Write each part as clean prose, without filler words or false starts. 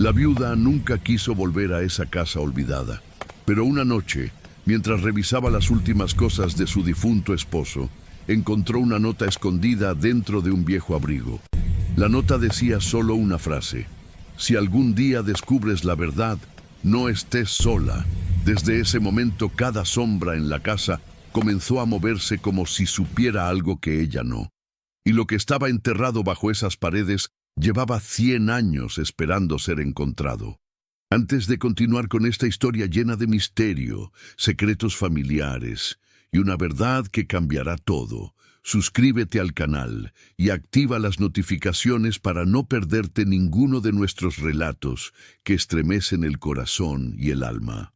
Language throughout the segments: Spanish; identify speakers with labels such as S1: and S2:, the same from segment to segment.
S1: La viuda nunca quiso volver a esa casa olvidada, pero una noche, mientras revisaba las últimas cosas de su difunto esposo, encontró una nota escondida dentro de un viejo abrigo. La nota decía solo una frase: si algún día descubres la verdad, no estés sola. Desde ese momento, cada sombra en la casa comenzó a moverse como si supiera algo que ella no. Y lo que estaba enterrado bajo esas paredes llevaba 100 años esperando ser encontrado. Antes de continuar con esta historia llena de misterio, secretos familiares y una verdad que cambiará todo, suscríbete al canal y activa las notificaciones para no perderte ninguno de nuestros relatos que estremecen el corazón y el alma.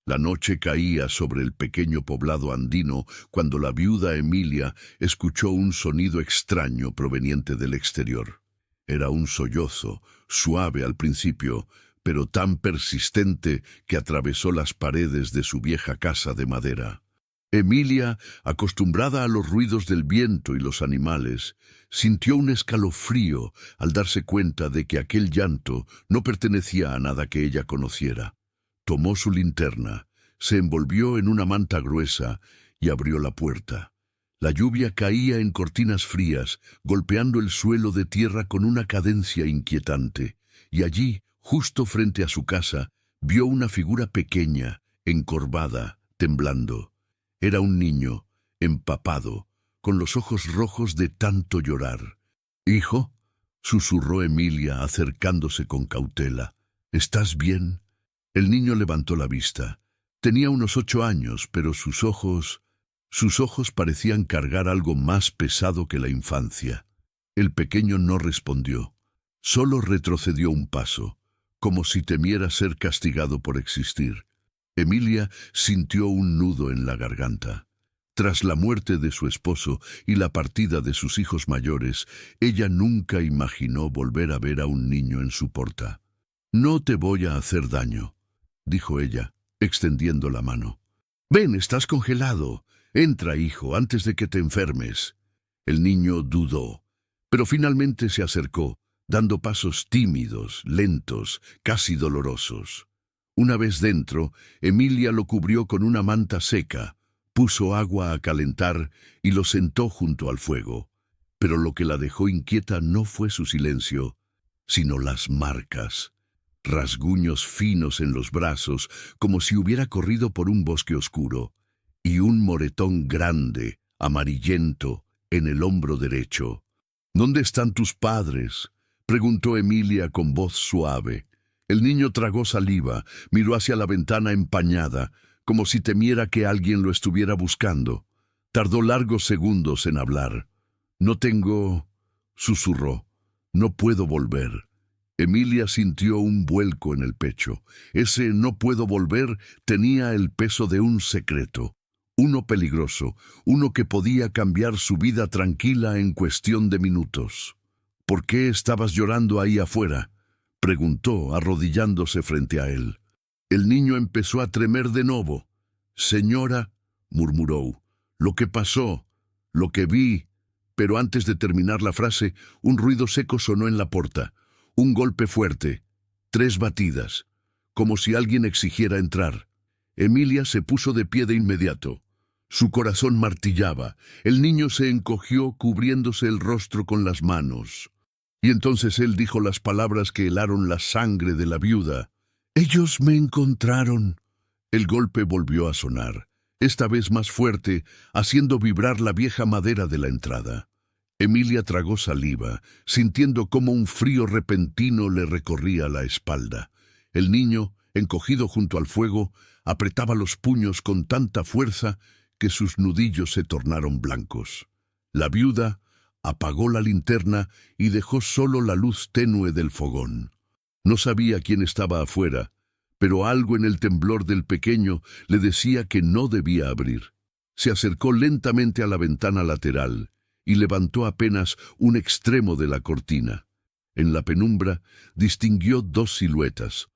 S1: La noche caía sobre el pequeño poblado andino cuando la viuda Emilia escuchó un sonido extraño proveniente del exterior. Era un sollozo, suave al principio, pero tan persistente que atravesó las paredes de su vieja casa de madera. Emilia, acostumbrada a los ruidos del viento y los animales, sintió un escalofrío al darse cuenta de que aquel llanto no pertenecía a nada que ella conociera. Tomó su linterna, se envolvió en una manta gruesa y abrió la puerta. La lluvia caía en cortinas frías, golpeando el suelo de tierra con una cadencia inquietante, y allí, justo frente a su casa, vio una figura pequeña, encorvada, temblando. Era un niño, empapado, con los ojos rojos de tanto llorar. «Hijo», susurró Emilia, acercándose con cautela, «¿estás bien?». El niño levantó la vista. Tenía unos 8 años, pero sus ojos parecían cargar algo más pesado que la infancia. El pequeño no respondió. Solo retrocedió un paso, como si temiera ser castigado por existir. Emilia sintió un nudo en la garganta. Tras la muerte de su esposo y la partida de sus hijos mayores, ella nunca imaginó volver a ver a un niño en su porta. «No te voy a hacer daño», dijo ella, extendiendo la mano. «Ven, estás congelado. Entra, hijo, antes de que te enfermes». El niño dudó, pero finalmente se acercó, dando pasos tímidos, lentos, casi dolorosos. Una vez dentro, Emilia lo cubrió con una manta seca, puso agua a calentar y lo sentó junto al fuego. Pero lo que la dejó inquieta no fue su silencio, sino las marcas. Rasguños finos en los brazos, como si hubiera corrido por un bosque oscuro, y un moretón grande, amarillento, en el hombro derecho. «¿Dónde están tus padres?», preguntó Emilia con voz suave. El niño tragó saliva, miró hacia la ventana empañada, como si temiera que alguien lo estuviera buscando. Tardó largos segundos en hablar. «No tengo», susurró, «no puedo volver». Emilia sintió un vuelco en el pecho. Ese «no puedo volver» tenía el peso de un secreto, uno peligroso, uno que podía cambiar su vida tranquila en cuestión de minutos. «¿Por qué estabas llorando ahí afuera?», preguntó, arrodillándose frente a él. El niño empezó a tremer de nuevo. «Señora», murmuró, «lo que pasó, lo que vi». Pero antes de terminar la frase, un ruido seco sonó en la puerta. Un golpe fuerte, 3 batidas, como si alguien exigiera entrar. Emilia se puso de pie de inmediato. Su corazón martillaba. El niño se encogió, cubriéndose el rostro con las manos. Y entonces él dijo las palabras que helaron la sangre de la viuda. «Ellos me encontraron». El golpe volvió a sonar, esta vez más fuerte, haciendo vibrar la vieja madera de la entrada. Emilia tragó saliva, sintiendo cómo un frío repentino le recorría la espalda. El niño, encogido junto al fuego, apretaba los puños con tanta fuerza que sus nudillos se tornaron blancos. La viuda apagó la linterna y dejó solo la luz tenue del fogón. No sabía quién estaba afuera, pero algo en el temblor del pequeño le decía que no debía abrir. Se acercó lentamente a la ventana lateral y levantó apenas un extremo de la cortina. En la penumbra distinguió 2 siluetas,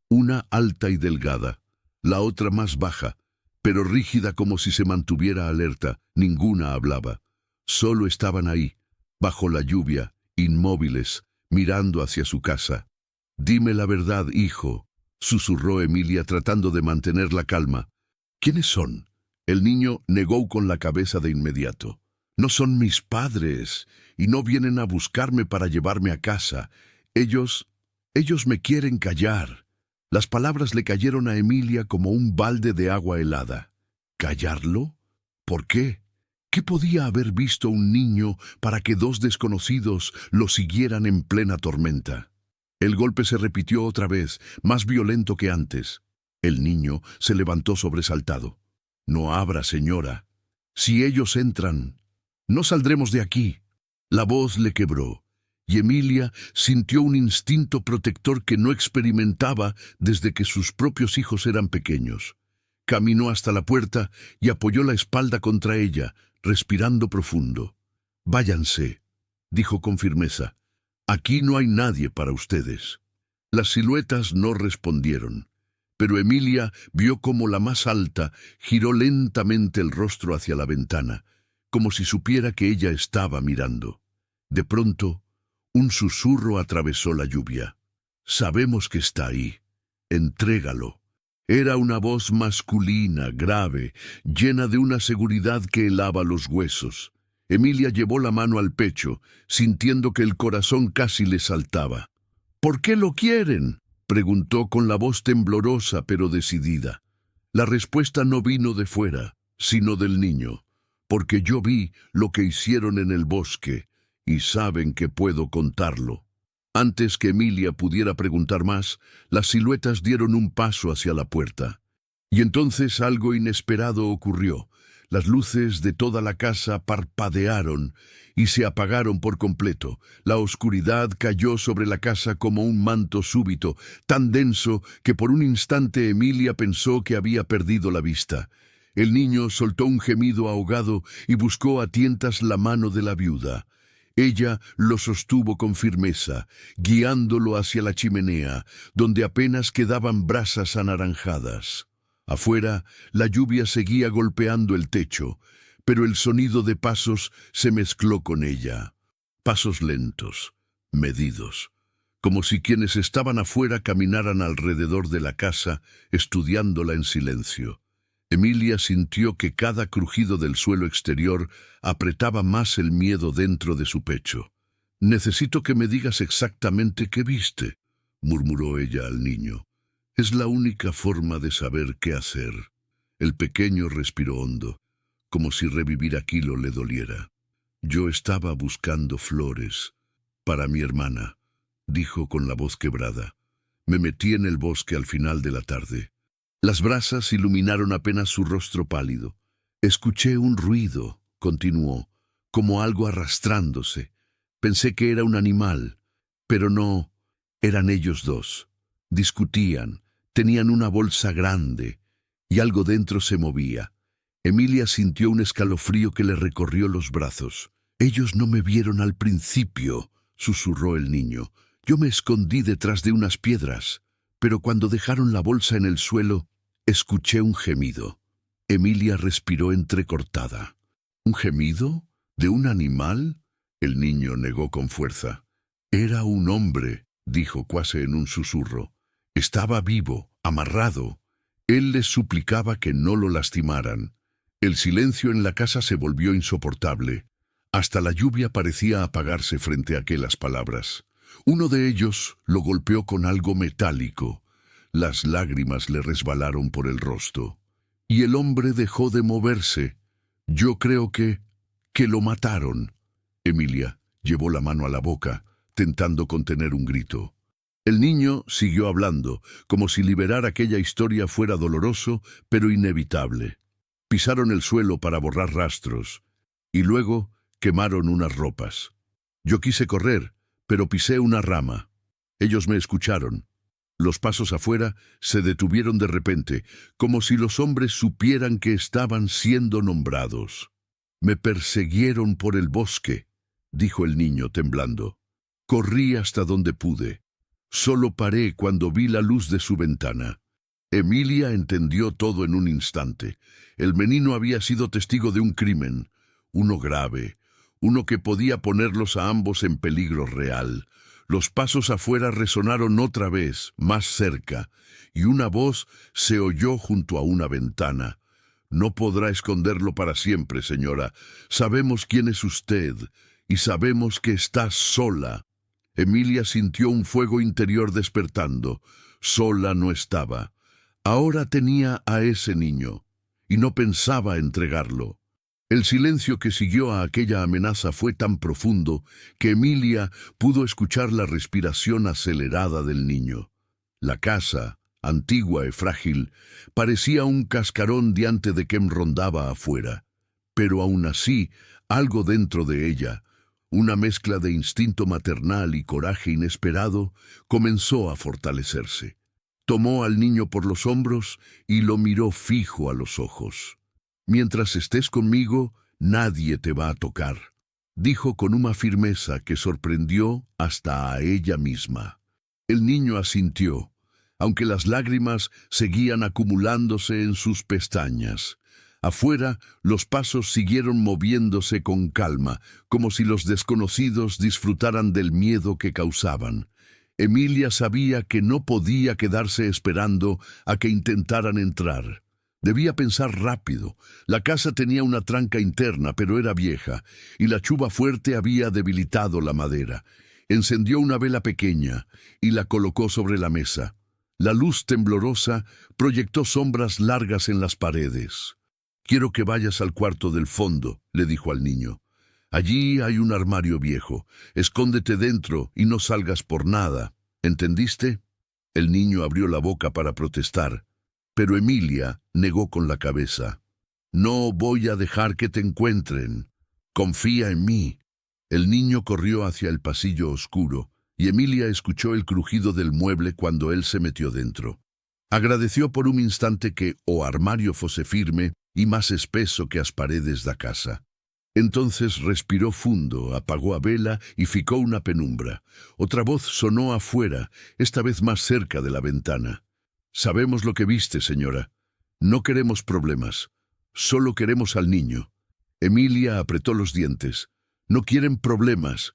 S1: una alta y delgada, la otra más baja, pero rígida como si se mantuviera alerta. Ninguna hablaba. Solo estaban ahí, bajo la lluvia, inmóviles, mirando hacia su casa. Dime la verdad, hijo, susurró Emilia tratando de mantener la calma. ¿Quiénes son? El niño negó con la cabeza de inmediato. No son mis padres, y no vienen a buscarme para llevarme a casa. Ellos me quieren callar. Las palabras le cayeron a Emilia como un balde de agua helada. ¿Callarlo? ¿Por qué? ¿Qué podía haber visto un niño para que dos desconocidos lo siguieran en plena tormenta? El golpe se repitió otra vez, más violento que antes. El niño se levantó sobresaltado. No abra, señora. Si ellos entran, no saldremos de aquí. La voz le quebró, y Emilia sintió un instinto protector que no experimentaba desde que sus propios hijos eran pequeños. Caminó hasta la puerta y apoyó la espalda contra ella, respirando profundo. «Váyanse», dijo con firmeza. «Aquí no hay nadie para ustedes». Las siluetas no respondieron, pero Emilia vio cómo la más alta giró lentamente el rostro hacia la ventana, como si supiera que ella estaba mirando. De pronto, un susurro atravesó la lluvia. «Sabemos que está ahí. Entrégalo». Era una voz masculina, grave, llena de una seguridad que helaba los huesos. Emilia llevó la mano al pecho, sintiendo que el corazón casi le saltaba. «¿Por qué lo quieren?», preguntó con la voz temblorosa pero decidida. La respuesta no vino de fuera, sino del niño. «Porque yo vi lo que hicieron en el bosque, y saben que puedo contarlo». Antes que Emilia pudiera preguntar más, las siluetas dieron un paso hacia la puerta. Y entonces algo inesperado ocurrió. Las luces de toda la casa parpadearon y se apagaron por completo. La oscuridad cayó sobre la casa como un manto súbito, tan denso que por un instante Emilia pensó que había perdido la vista. El niño soltó un gemido ahogado y buscó a tientas la mano de la viuda. Ella lo sostuvo con firmeza, guiándolo hacia la chimenea, donde apenas quedaban brasas anaranjadas. Afuera, la lluvia seguía golpeando el techo, pero el sonido de pasos se mezcló con ella. Pasos lentos, medidos, como si quienes estaban afuera caminaran alrededor de la casa, estudiándola en silencio. Emilia sintió que cada crujido del suelo exterior apretaba más el miedo dentro de su pecho. «Necesito que me digas exactamente qué viste», murmuró ella al niño. «Es la única forma de saber qué hacer». El pequeño respiró hondo, como si revivir aquello le doliera. «Yo estaba buscando flores para mi hermana», dijo con la voz quebrada. «Me metí en el bosque al final de la tarde». Las brasas iluminaron apenas su rostro pálido. «Escuché un ruido», continuó, «como algo arrastrándose. Pensé que era un animal, pero no, eran ellos dos. Discutían, tenían una bolsa grande, y algo dentro se movía». Emilia sintió un escalofrío que le recorrió los brazos. «Ellos no me vieron al principio», susurró el niño. «Yo me escondí detrás de unas piedras, pero cuando dejaron la bolsa en el suelo, escuché un gemido». Emilia respiró entrecortada. «¿Un gemido? ¿De un animal?». El niño negó con fuerza. «Era un hombre», dijo cuasi en un susurro. «Estaba vivo, amarrado. Él les suplicaba que no lo lastimaran». El silencio en la casa se volvió insoportable. Hasta la lluvia parecía apagarse frente a aquellas palabras. Uno de ellos lo golpeó con algo metálico. Las lágrimas le resbalaron por el rostro. Y el hombre dejó de moverse. «Yo creo que lo mataron». Emilia llevó la mano a la boca, tentando contener un grito. El niño siguió hablando, como si liberar aquella historia fuera doloroso, pero inevitable. Pisaron el suelo para borrar rastros, y luego quemaron unas ropas. Yo quise correr, pero pisé una rama. Ellos me escucharon. Los pasos afuera se detuvieron de repente, como si los hombres supieran que estaban siendo nombrados. «Me persiguieron por el bosque», dijo el niño temblando. «Corrí hasta donde pude. Solo paré cuando vi la luz de su ventana». Emilia entendió todo en un instante. El menino había sido testigo de un crimen, uno grave, uno que podía ponerlos a ambos en peligro real. Los pasos afuera resonaron otra vez, más cerca, y una voz se oyó junto a una ventana. No podrá esconderlo para siempre, señora. Sabemos quién es usted, y sabemos que está sola. Emilia sintió un fuego interior despertando. Sola no estaba. Ahora tenía a ese niño, y no pensaba entregarlo. El silencio que siguió a aquella amenaza fue tan profundo que Emilia pudo escuchar la respiración acelerada del niño. La casa, antigua y frágil, parecía un cascarón diante de quien rondaba afuera. Pero aún así, algo dentro de ella, una mezcla de instinto maternal y coraje inesperado, comenzó a fortalecerse. Tomó al niño por los hombros y lo miró fijo a los ojos. «Mientras estés conmigo, nadie te va a tocar», dijo con una firmeza que sorprendió hasta a ella misma. El niño asintió, aunque las lágrimas seguían acumulándose en sus pestañas. Afuera, los pasos siguieron moviéndose con calma, como si los desconocidos disfrutaran del miedo que causaban. Emilia sabía que no podía quedarse esperando a que intentaran entrar. Debía pensar rápido. La casa tenía una tranca interna, pero era vieja, y la chuva fuerte había debilitado la madera. Encendió una vela pequeña y la colocó sobre la mesa. La luz temblorosa proyectó sombras largas en las paredes. «Quiero que vayas al cuarto del fondo», le dijo al niño. «Allí hay un armario viejo. Escóndete dentro y no salgas por nada. ¿Entendiste?» El niño abrió la boca para protestar, pero Emilia negó con la cabeza. «No voy a dejar que te encuentren. Confía en mí». El niño corrió hacia el pasillo oscuro, y Emilia escuchó el crujido del mueble cuando él se metió dentro. Agradeció por un instante que o armario fuese firme y más espeso que las paredes da casa. Entonces respiró fundo, apagó a vela y ficó una penumbra. Otra voz sonó afuera, esta vez más cerca de la ventana. «Sabemos lo que viste, señora. No queremos problemas. Solo queremos al niño». Emilia apretó los dientes. «No quieren problemas.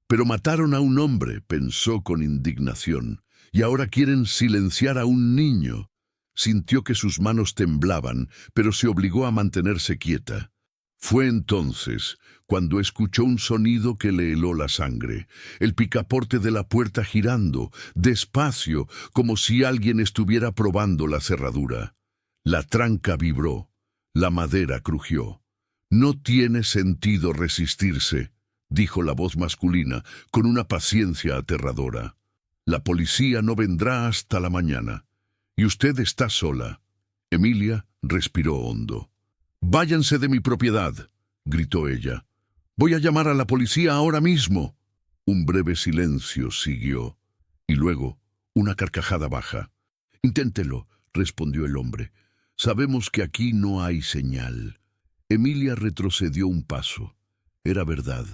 S1: Pero mataron a un hombre», pensó con indignación. «Y ahora quieren silenciar a un niño». Sintió que sus manos temblaban, pero se obligó a mantenerse quieta. Fue entonces cuando escuchó un sonido que le heló la sangre, el picaporte de la puerta girando, despacio, como si alguien estuviera probando la cerradura. La tranca vibró, la madera crujió. «No tiene sentido resistirse», dijo la voz masculina, con una paciencia aterradora. «La policía no vendrá hasta la mañana. Y usted está sola». Emilia respiró hondo. «Váyanse de mi propiedad», gritó ella. «Voy a llamar a la policía ahora mismo». Un breve silencio siguió, y luego una carcajada baja. «Inténtelo», respondió el hombre. «Sabemos que aquí no hay señal». Emilia retrocedió un paso. Era verdad.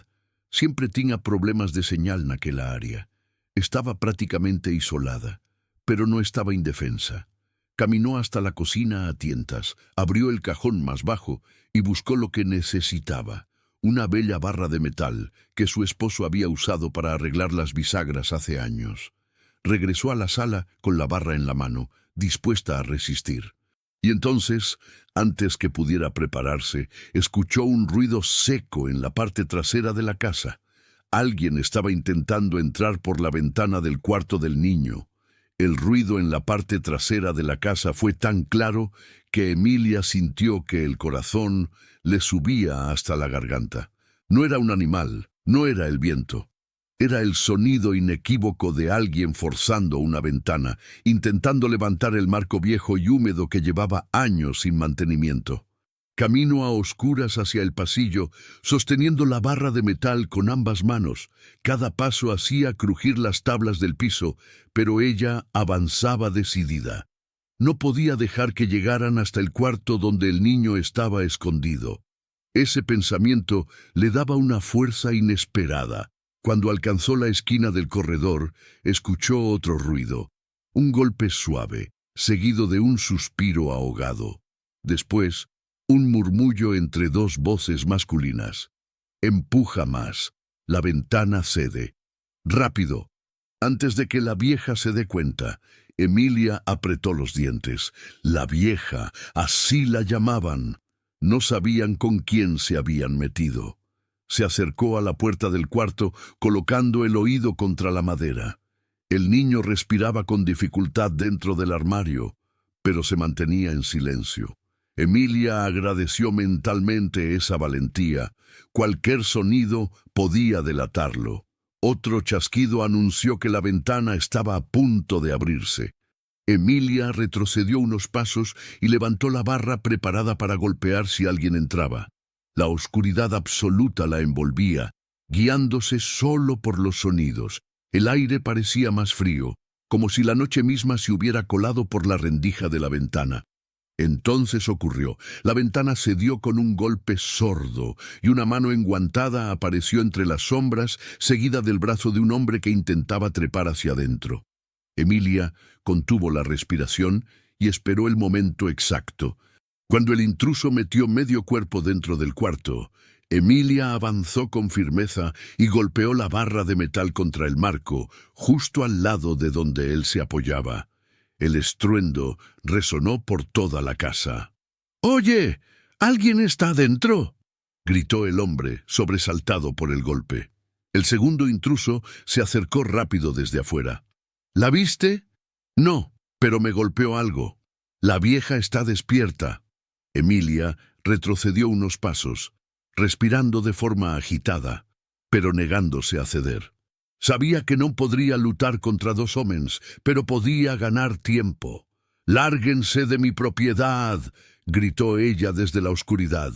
S1: Siempre tenía problemas de señal en aquella área. Estaba prácticamente isolada, pero no estaba indefensa. Caminó hasta la cocina a tientas, abrió el cajón más bajo y buscó lo que necesitaba, una bella barra de metal que su esposo había usado para arreglar las bisagras hace años. Regresó a la sala con la barra en la mano, dispuesta a resistir. Y entonces, antes que pudiera prepararse, escuchó un ruido seco en la parte trasera de la casa. Alguien estaba intentando entrar por la ventana del cuarto del niño. El ruido en la parte trasera de la casa fue tan claro que Emilia sintió que el corazón le subía hasta la garganta. No era un animal, no era el viento. Era el sonido inequívoco de alguien forzando una ventana, intentando levantar el marco viejo y húmedo que llevaba años sin mantenimiento. Camino a oscuras hacia el pasillo, sosteniendo la barra de metal con ambas manos. Cada paso hacía crujir las tablas del piso, pero ella avanzaba decidida. No podía dejar que llegaran hasta el cuarto donde el niño estaba escondido. Ese pensamiento le daba una fuerza inesperada. Cuando alcanzó la esquina del corredor, escuchó otro ruido, un golpe suave, seguido de un suspiro ahogado. Después, un murmullo entre dos voces masculinas. «Empuja más. La ventana cede. Rápido», Antes de que la vieja se dé cuenta, Emilia apretó los dientes. La vieja, así la llamaban. No sabían con quién se habían metido. Se acercó a la puerta del cuarto, colocando el oído contra la madera. El niño respiraba con dificultad dentro del armario, pero se mantenía en silencio. Emilia agradeció mentalmente esa valentía. Cualquier sonido podía delatarlo. Otro chasquido anunció que la ventana estaba a punto de abrirse. Emilia retrocedió unos pasos y levantó la barra preparada para golpear si alguien entraba. La oscuridad absoluta la envolvía, guiándose solo por los sonidos. El aire parecía más frío, como si la noche misma se hubiera colado por la rendija de la ventana. Entonces ocurrió. La ventana cedió con un golpe sordo y una mano enguantada apareció entre las sombras, seguida del brazo de un hombre que intentaba trepar hacia adentro. Emilia contuvo la respiración y esperó el momento exacto. Cuando el intruso metió medio cuerpo dentro del cuarto, Emilia avanzó con firmeza y golpeó la barra de metal contra el marco, justo al lado de donde él se apoyaba. El estruendo resonó por toda la casa. «¡Oye! ¿Alguien está adentro?», gritó el hombre, sobresaltado por el golpe. El segundo intruso se acercó rápido desde afuera. «¿La viste?». «No, pero me golpeó algo. La vieja está despierta». Emilia retrocedió unos pasos, respirando de forma agitada, pero negándose a ceder. Sabía que no podría luchar contra dos hombres, pero podía ganar tiempo. «¡Lárguense de mi propiedad!», gritó ella desde la oscuridad.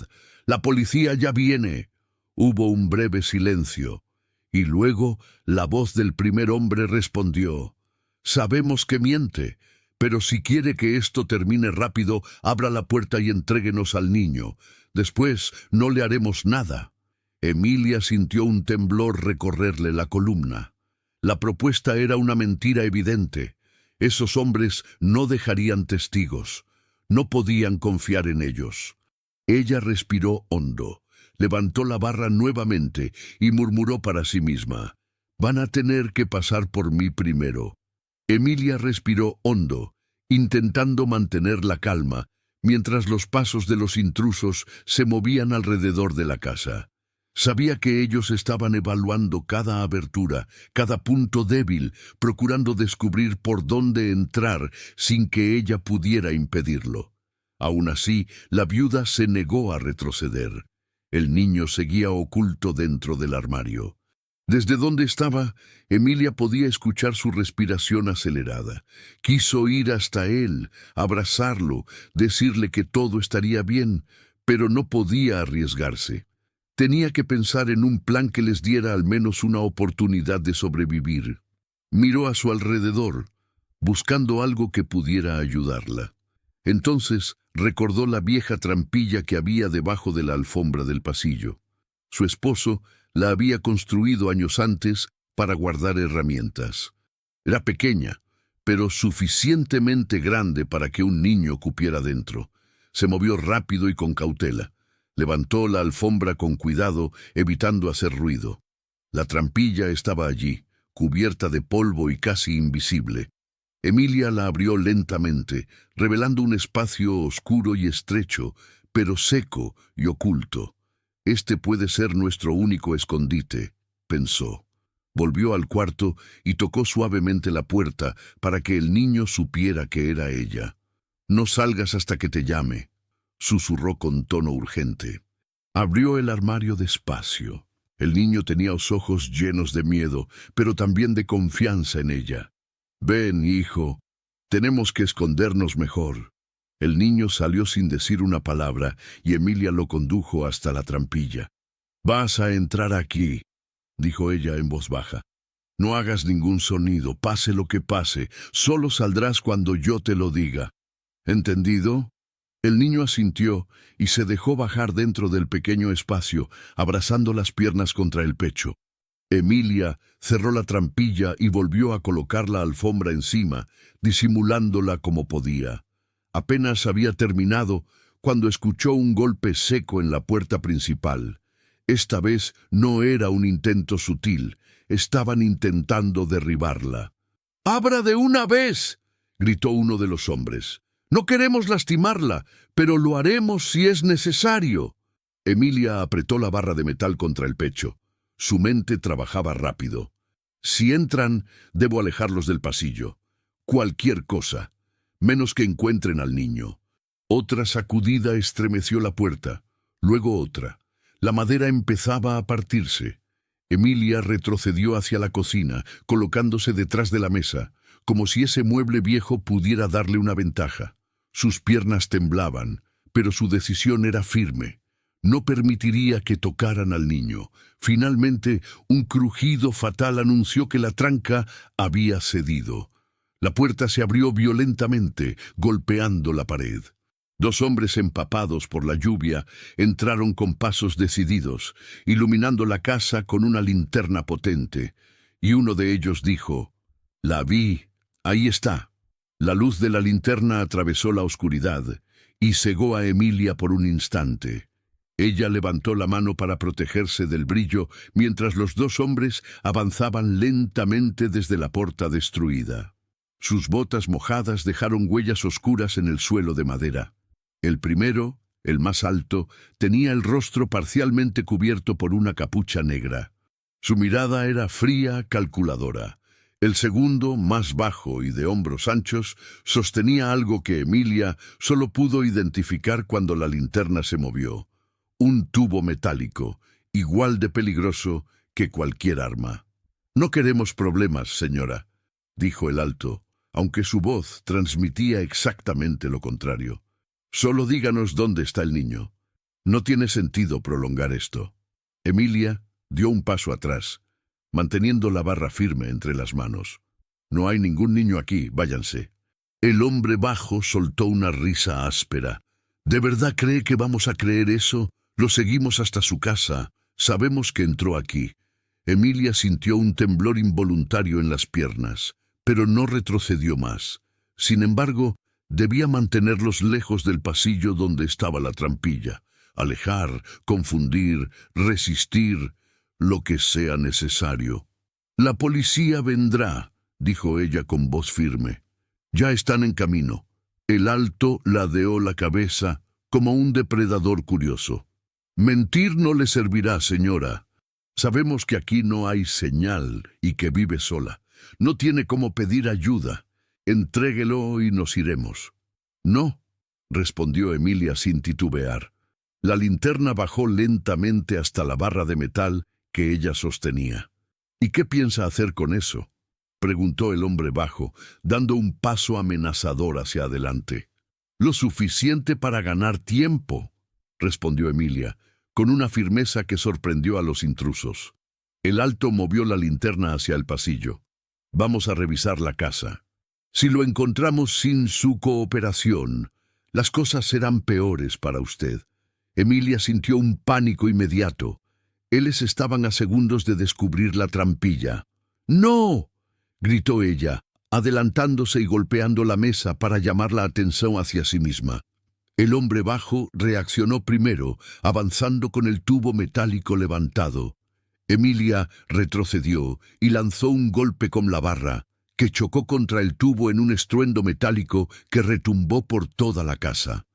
S1: «La policía ya viene». Hubo un breve silencio, y luego la voz del primer hombre respondió: «Sabemos que miente, pero si quiere que esto termine rápido, abra la puerta y entréguenos al niño. Después no le haremos nada». Emilia sintió un temblor recorrerle la columna. La propuesta era una mentira evidente. Esos hombres no dejarían testigos. No podían confiar en ellos. Ella respiró hondo, levantó la barra nuevamente y murmuró para sí misma: «Van a tener que pasar por mí primero». Emilia respiró hondo, intentando mantener la calma, mientras los pasos de los intrusos se movían alrededor de la casa. Sabía que ellos estaban evaluando cada abertura, cada punto débil, procurando descubrir por dónde entrar sin que ella pudiera impedirlo. Aún así, la viuda se negó a retroceder. El niño seguía oculto dentro del armario. Desde donde estaba, Emilia podía escuchar su respiración acelerada. Quiso ir hasta él, abrazarlo, decirle que todo estaría bien, pero no podía arriesgarse. Tenía que pensar en un plan que les diera al menos una oportunidad de sobrevivir. Miró a su alrededor, buscando algo que pudiera ayudarla. Entonces recordó la vieja trampilla que había debajo de la alfombra del pasillo. Su esposo la había construido años antes para guardar herramientas. Era pequeña, pero suficientemente grande para que un niño cupiera dentro. Se movió rápido y con cautela. Levantó la alfombra con cuidado, evitando hacer ruido. La trampilla estaba allí, cubierta de polvo y casi invisible. Emilia la abrió lentamente, revelando un espacio oscuro y estrecho, pero seco y oculto. «Este puede ser nuestro único escondite», pensó. Volvió al cuarto y tocó suavemente la puerta para que el niño supiera que era ella. «No salgas hasta que te llame», susurró con tono urgente. Abrió el armario despacio. El niño tenía los ojos llenos de miedo, pero también de confianza en ella. «Ven, hijo, tenemos que escondernos mejor». El niño salió sin decir una palabra y Emilia lo condujo hasta la trampilla. «Vas a entrar aquí», dijo ella en voz baja. «No hagas ningún sonido, pase lo que pase, solo saldrás cuando yo te lo diga. ¿Entendido?». El niño asintió y se dejó bajar dentro del pequeño espacio, abrazando las piernas contra el pecho. Emilia cerró la trampilla y volvió a colocar la alfombra encima, disimulándola como podía. Apenas había terminado cuando escuchó un golpe seco en la puerta principal. Esta vez no era un intento sutil, estaban intentando derribarla. ¡Abra de una vez!, gritó uno de los hombres. No queremos lastimarla, pero lo haremos si es necesario. Emilia apretó la barra de metal contra el pecho. Su mente trabajaba rápido. Si entran, debo alejarlos del pasillo. Cualquier cosa, menos que encuentren al niño. Otra sacudida estremeció la puerta, luego otra. La madera empezaba a partirse. Emilia retrocedió hacia la cocina, colocándose detrás de la mesa, como si ese mueble viejo pudiera darle una ventaja. Sus piernas temblaban, pero su decisión era firme. No permitiría que tocaran al niño. Finalmente, un crujido fatal anunció que la tranca había cedido. La puerta se abrió violentamente, golpeando la pared. Dos hombres empapados por la lluvia entraron con pasos decididos, iluminando la casa con una linterna potente, y uno de ellos dijo: «La vi, ahí está». La luz de la linterna atravesó la oscuridad y cegó a Emilia por un instante. Ella levantó la mano para protegerse del brillo mientras los dos hombres avanzaban lentamente desde la puerta destruida. Sus botas mojadas dejaron huellas oscuras en el suelo de madera. El primero, el más alto, tenía el rostro parcialmente cubierto por una capucha negra. Su mirada era fría, calculadora. El segundo, más bajo y de hombros anchos, sostenía algo que Emilia solo pudo identificar cuando la linterna se movió. Un tubo metálico, igual de peligroso que cualquier arma. «No queremos problemas, señora», dijo el alto, aunque su voz transmitía exactamente lo contrario. «Solo díganos dónde está el niño. No tiene sentido prolongar esto». Emilia dio un paso atrás, manteniendo la barra firme entre las manos. «No hay ningún niño aquí, váyanse». El hombre bajo soltó una risa áspera. «¿De verdad cree que vamos a creer eso? Lo seguimos hasta su casa. Sabemos que entró aquí». Emilia sintió un temblor involuntario en las piernas, pero no retrocedió más. Sin embargo, debía mantenerlos lejos del pasillo donde estaba la trampilla. Alejar, confundir, resistir, lo que sea necesario. «La policía vendrá», dijo ella con voz firme. «Ya están en camino». El alto ladeó la cabeza como un depredador curioso. «Mentir no le servirá, señora. Sabemos que aquí no hay señal y que vive sola. No tiene cómo pedir ayuda. Entréguelo y nos iremos». «No», respondió Emilia sin titubear. La linterna bajó lentamente hasta la barra de metal que ella sostenía. «¿Y qué piensa hacer con eso?», preguntó el hombre bajo, dando un paso amenazador hacia adelante. «Lo suficiente para ganar tiempo», respondió Emilia, con una firmeza que sorprendió a los intrusos. El alto movió la linterna hacia el pasillo. «Vamos a revisar la casa. Si lo encontramos sin su cooperación, las cosas serán peores para usted». Emilia sintió un pánico inmediato. Ellos estaban a segundos de descubrir la trampilla. «¡No!», gritó ella, adelantándose y golpeando la mesa para llamar la atención hacia sí misma. El hombre bajo reaccionó primero, avanzando con el tubo metálico levantado. Emilia retrocedió y lanzó un golpe con la barra, que chocó contra el tubo en un estruendo metálico que retumbó por toda la casa.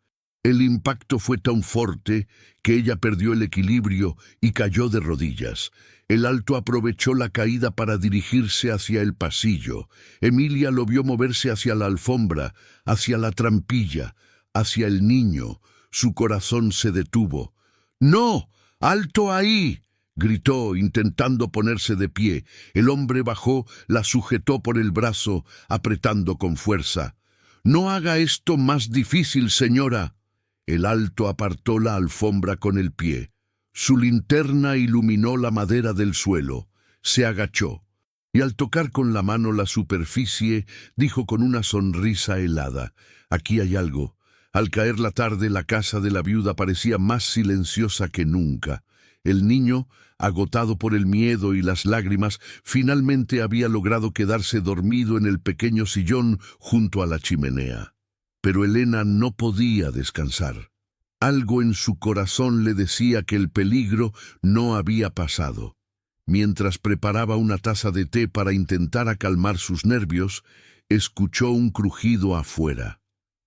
S1: El impacto fue tan fuerte que ella perdió el equilibrio y cayó de rodillas. El alto aprovechó la caída para dirigirse hacia el pasillo. Emilia lo vio moverse hacia la alfombra, hacia la trampilla, hacia el niño. Su corazón se detuvo. «¡No! ¡Alto ahí!», gritó, intentando ponerse de pie. El hombre bajó, la sujetó por el brazo, apretando con fuerza. «No haga esto más difícil, señora». El alto apartó la alfombra con el pie. Su linterna iluminó la madera del suelo. Se agachó, y al tocar con la mano la superficie, dijo con una sonrisa helada: «Aquí hay algo». Al caer la tarde, la casa de la viuda parecía más silenciosa que nunca. El niño, agotado por el miedo y las lágrimas, finalmente había logrado quedarse dormido en el pequeño sillón junto a la chimenea. Pero Elena no podía descansar. Algo en su corazón le decía que el peligro no había pasado. Mientras preparaba una taza de té para intentar acalmar sus nervios, escuchó un crujido afuera.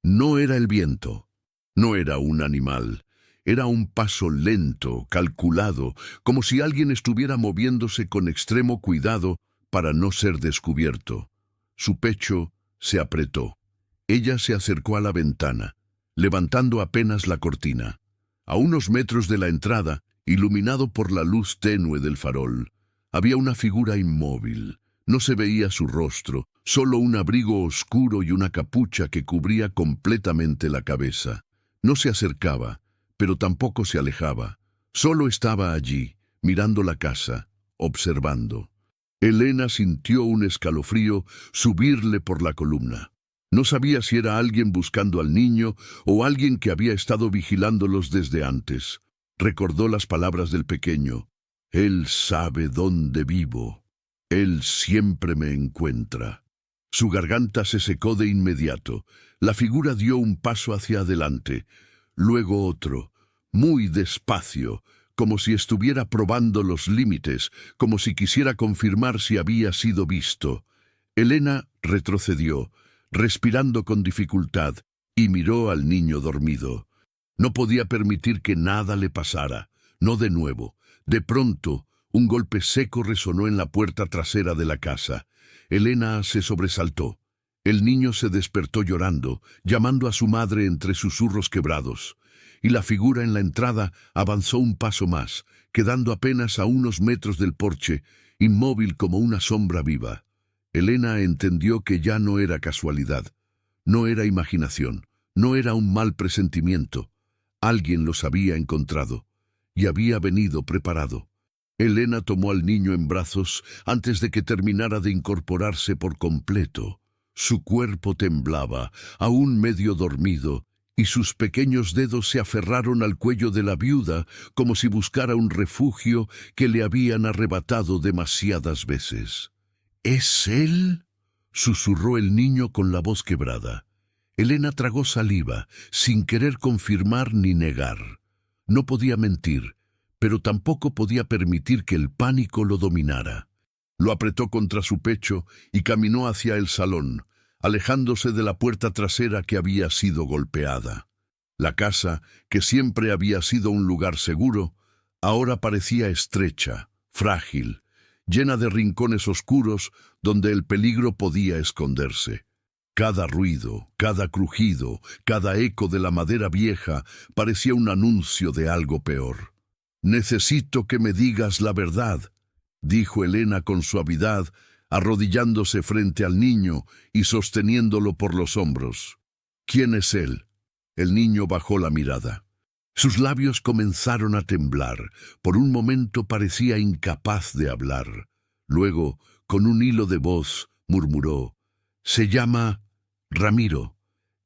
S1: No era el viento, no era un animal, era un paso lento, calculado, como si alguien estuviera moviéndose con extremo cuidado para no ser descubierto. Su pecho se apretó. Ella se acercó a la ventana, levantando apenas la cortina. A unos metros de la entrada, iluminado por la luz tenue del farol, había una figura inmóvil. No se veía su rostro, solo un abrigo oscuro y una capucha que cubría completamente la cabeza. No se acercaba, pero tampoco se alejaba. Solo estaba allí, mirando la casa, observando. Elena sintió un escalofrío subirle por la columna. No sabía si era alguien buscando al niño o alguien que había estado vigilándolos desde antes. Recordó las palabras del pequeño. Él sabe dónde vivo. Él siempre me encuentra. Su garganta se secó de inmediato. La figura dio un paso hacia adelante, luego otro, muy despacio, como si estuviera probando los límites, como si quisiera confirmar si había sido visto. Elena retrocedió, respirando con dificultad, y miró al niño dormido. No podía permitir que nada le pasara, no de nuevo. De pronto, un golpe seco resonó en la puerta trasera de la casa. Elena se sobresaltó. El niño se despertó llorando, llamando a su madre entre susurros quebrados, y la figura en la entrada avanzó un paso más, quedando apenas a unos metros del porche, inmóvil como una sombra viva. Elena entendió que ya no era casualidad, no era imaginación, no era un mal presentimiento. Alguien los había encontrado, y había venido preparado. Elena tomó al niño en brazos antes de que terminara de incorporarse por completo. Su cuerpo temblaba, aún medio dormido, y sus pequeños dedos se aferraron al cuello de la viuda como si buscara un refugio que le habían arrebatado demasiadas veces. —¿Es él? —susurró el niño con la voz quebrada. Elena tragó saliva, sin querer confirmar ni negar. No podía mentir, pero tampoco podía permitir que el pánico lo dominara. Lo apretó contra su pecho y caminó hacia el salón, alejándose de la puerta trasera que había sido golpeada. La casa, que siempre había sido un lugar seguro, ahora parecía estrecha, frágil, llena de rincones oscuros donde el peligro podía esconderse. Cada ruido, cada crujido, cada eco de la madera vieja parecía un anuncio de algo peor. «Necesito que me digas la verdad», dijo Elena con suavidad, arrodillándose frente al niño y sosteniéndolo por los hombros. «¿Quién es él?» El niño bajó la mirada. Sus labios comenzaron a temblar. Por un momento parecía incapaz de hablar. Luego, con un hilo de voz, murmuró: «Se llama Ramiro».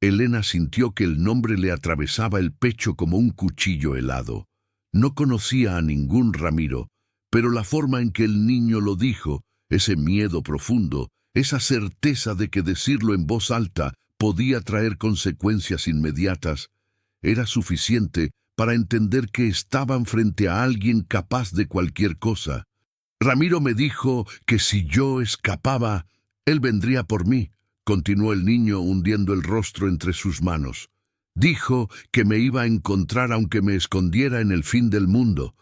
S1: Elena sintió que el nombre le atravesaba el pecho como un cuchillo helado. No conocía a ningún Ramiro, pero la forma en que el niño lo dijo, ese miedo profundo, esa certeza de que decirlo en voz alta podía traer consecuencias inmediatas, era suficiente para entender que estaban frente a alguien capaz de cualquier cosa. «Ramiro me dijo que si yo escapaba, él vendría por mí», continuó el niño hundiendo el rostro entre sus manos. «Dijo que me iba a encontrar aunque me escondiera en el fin del mundo».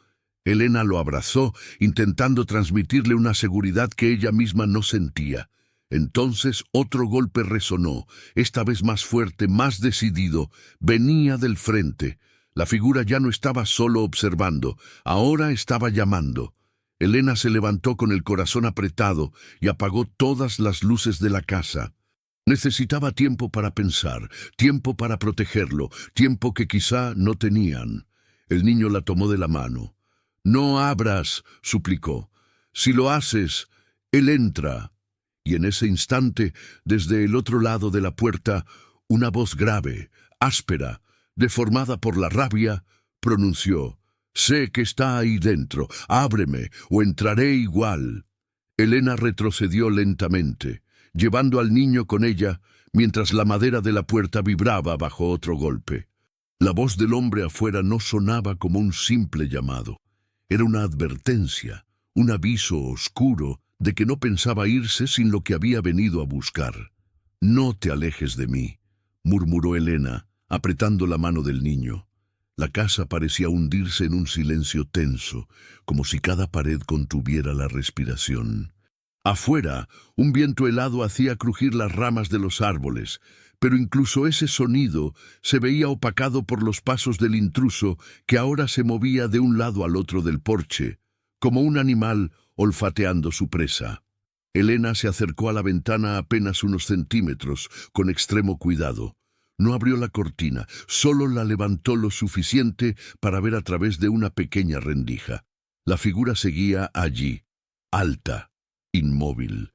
S1: Elena lo abrazó, intentando transmitirle una seguridad que ella misma no sentía. Entonces otro golpe resonó, esta vez más fuerte, más decidido. Venía del frente. La figura ya no estaba solo observando, ahora estaba llamando. Elena se levantó con el corazón apretado y apagó todas las luces de la casa. Necesitaba tiempo para pensar, tiempo para protegerlo, tiempo que quizá no tenían. El niño la tomó de la mano. «No abras», suplicó. «Si lo haces, él entra». Y en ese instante, desde el otro lado de la puerta, una voz grave, áspera, deformada por la rabia, pronunció: «Sé que está ahí dentro, ábreme o entraré igual». Elena retrocedió lentamente, llevando al niño con ella, mientras la madera de la puerta vibraba bajo otro golpe. La voz del hombre afuera no sonaba como un simple llamado. Era una advertencia, un aviso oscuro de que no pensaba irse sin lo que había venido a buscar. «No te alejes de mí», murmuró Elena, apretando la mano del niño. La casa parecía hundirse en un silencio tenso, como si cada pared contuviera la respiración. Afuera, un viento helado hacía crujir las ramas de los árboles, pero incluso ese sonido se veía opacado por los pasos del intruso que ahora se movía de un lado al otro del porche, como un animal olfateando su presa. Elena se acercó a la ventana apenas unos centímetros, con extremo cuidado. No abrió la cortina, solo la levantó lo suficiente para ver a través de una pequeña rendija. La figura seguía allí, alta, inmóvil,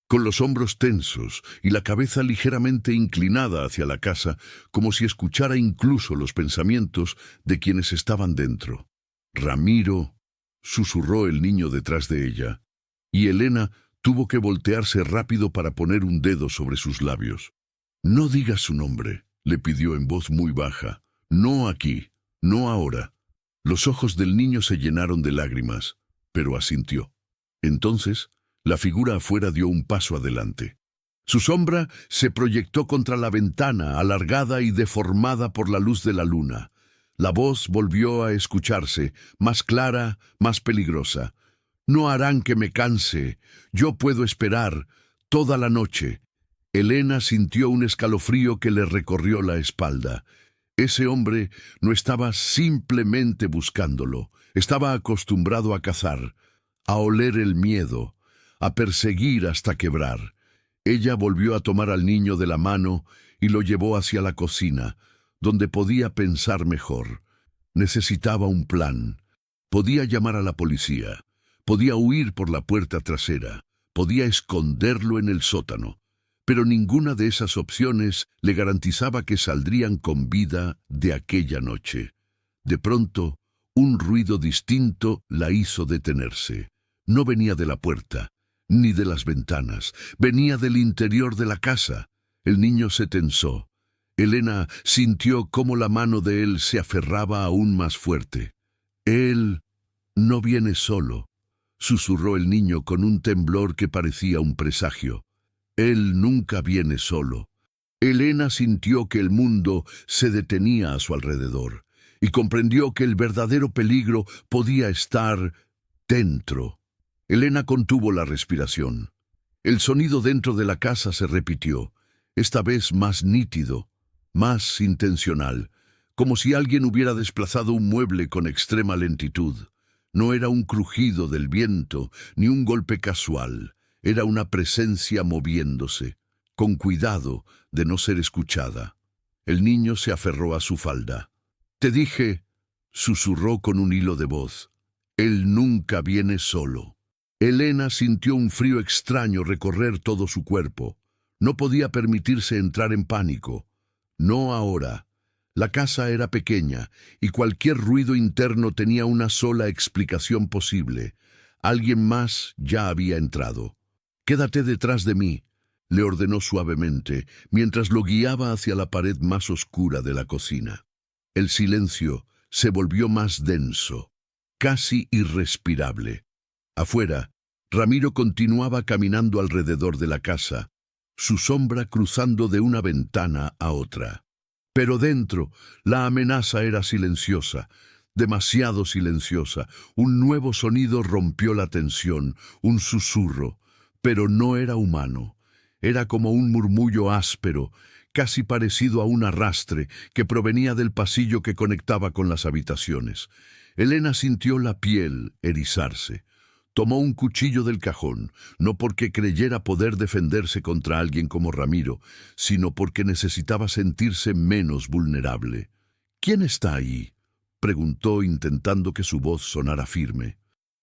S1: con los hombros tensos y la cabeza ligeramente inclinada hacia la casa, como si escuchara incluso los pensamientos de quienes estaban dentro. «Ramiro», susurró el niño detrás de ella, y Elena tuvo que voltearse rápido para poner un dedo sobre sus labios. «No digas su nombre», le pidió en voz muy baja. «No aquí, no ahora». Los ojos del niño se llenaron de lágrimas, pero asintió. Entonces, la figura afuera dio un paso adelante. Su sombra se proyectó contra la ventana, alargada y deformada por la luz de la luna. La voz volvió a escucharse, más clara, más peligrosa. «No harán que me canse. Yo puedo esperar toda la noche». Elena sintió un escalofrío que le recorrió la espalda. Ese hombre no estaba simplemente buscándolo, estaba acostumbrado a cazar, a oler el miedo, a perseguir hasta quebrar. Ella volvió a tomar al niño de la mano y lo llevó hacia la cocina, donde podía pensar mejor. Necesitaba un plan. Podía llamar a la policía, podía huir por la puerta trasera, podía esconderlo en el sótano. Pero ninguna de esas opciones le garantizaba que saldrían con vida de aquella noche. De pronto, un ruido distinto la hizo detenerse. No venía de la puerta, ni de las ventanas, venía del interior de la casa. El niño se tensó. Elena sintió cómo la mano de él se aferraba aún más fuerte. «Él no viene solo», susurró el niño con un temblor que parecía un presagio. «Él nunca viene solo». Elena sintió que el mundo se detenía a su alrededor y comprendió que el verdadero peligro podía estar dentro. Elena contuvo la respiración. El sonido dentro de la casa se repitió, esta vez más nítido, más intencional, como si alguien hubiera desplazado un mueble con extrema lentitud. No era un crujido del viento, ni un golpe casual. Era una presencia moviéndose, con cuidado de no ser escuchada. El niño se aferró a su falda. «Te dije», susurró con un hilo de voz, «él nunca viene solo». Elena sintió un frío extraño recorrer todo su cuerpo. No podía permitirse entrar en pánico. No ahora. La casa era pequeña y cualquier ruido interno tenía una sola explicación posible. Alguien más ya había entrado. «Quédate detrás de mí», le ordenó suavemente, mientras lo guiaba hacia la pared más oscura de la cocina. El silencio se volvió más denso, casi irrespirable. Afuera, Ramiro continuaba caminando alrededor de la casa, su sombra cruzando de una ventana a otra. Pero dentro, la amenaza era silenciosa, demasiado silenciosa. Un nuevo sonido rompió la tensión, un susurro. Pero no era humano. Era como un murmullo áspero, casi parecido a un arrastre, que provenía del pasillo que conectaba con las habitaciones. Elena sintió la piel erizarse. Tomó un cuchillo del cajón, no porque creyera poder defenderse contra alguien como Ramiro, sino porque necesitaba sentirse menos vulnerable. «¿Quién está ahí?», preguntó intentando que su voz sonara firme.